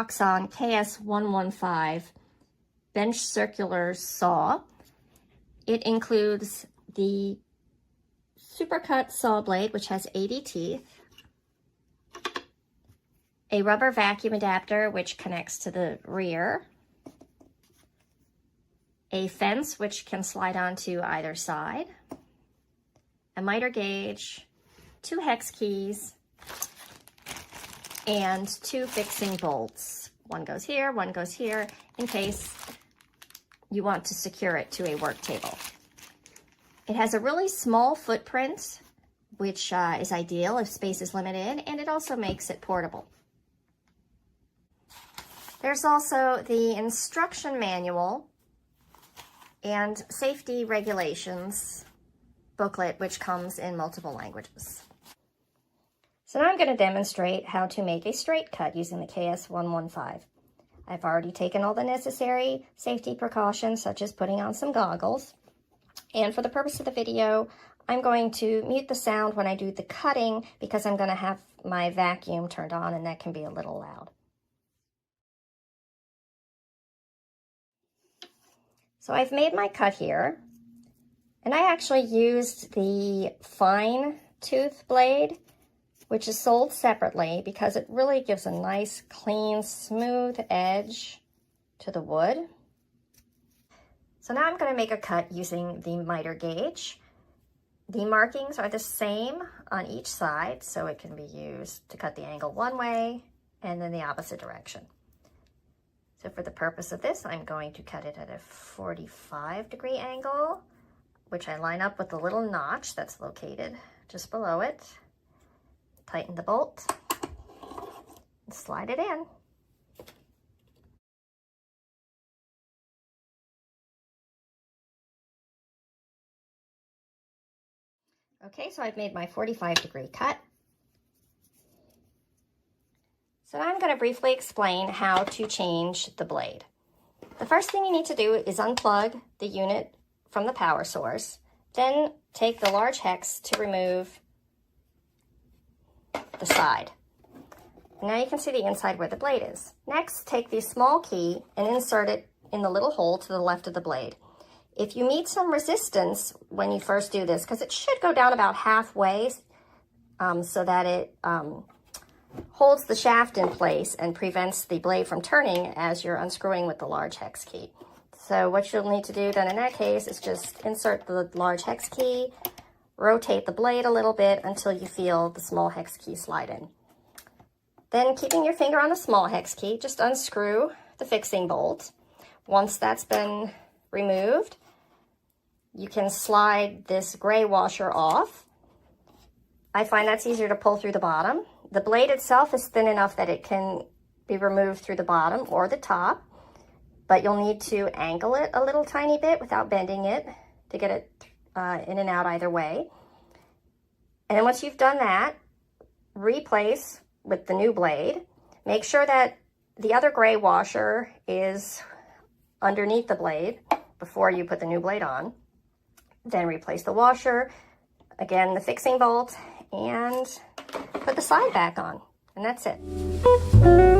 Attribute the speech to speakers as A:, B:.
A: Proxxon KS115 bench circular saw. It includes the supercut saw blade, which has 80 teeth, a rubber vacuum adapter, which connects to the rear, a fence, which can slide onto either side, a miter gauge, 2 hex keys, and 2 fixing bolts. One goes here, one goes here, in case you want to secure it to a work table. It has a really small footprint, which is ideal if space is limited, and it also makes it portable. There's also the instruction manual and safety regulations booklet, which comes in multiple languages. So now I'm going to demonstrate how to make a straight cut using the KS115. I've already taken all the necessary safety precautions, such as putting on some goggles. And for the purpose of the video, I'm going to mute the sound when I do the cutting because I'm going to have my vacuum turned on and that can be a little loud. So I've made my cut here, and I actually used the fine tooth blade, which is sold separately because it really gives a nice, clean, smooth edge to the wood. So now I'm going to make a cut using the miter gauge. The markings are the same on each side, so it can be used to cut the angle one way and then the opposite direction. So for the purpose of this, I'm going to cut it at a 45-degree angle, which I line up with the little notch that's located just below it. Tighten the bolt and slide it in. Okay, so I've made my 45-degree cut. So now I'm going to briefly explain how to change the blade. The first thing you need to do is unplug the unit from the power source, then take the large hex to remove the side. Now you can see the inside where the blade is. Next, take the small key and insert it in the little hole to the left of the blade. If you meet some resistance when you first do this, because it should go down about halfway so that it holds the shaft in place and prevents the blade from turning as you're unscrewing with the large hex key. So what you'll need to do then in that case is just insert the large hex key, rotate the blade a little bit until you feel the small hex key slide in. Then keeping your finger on the small hex key, just unscrew the fixing bolt. Once that's been removed, you can slide this gray washer off. I find that's easier to pull through the bottom. The blade itself is thin enough that it can be removed through the bottom or the top, but you'll need to angle it a little tiny bit without bending it to get it in and out either way. And then once you've done that, replace with the new blade. Make sure that the other gray washer is underneath the blade before you put the new blade on. Then replace the washer, again the fixing bolt, and put the side back on, and that's it.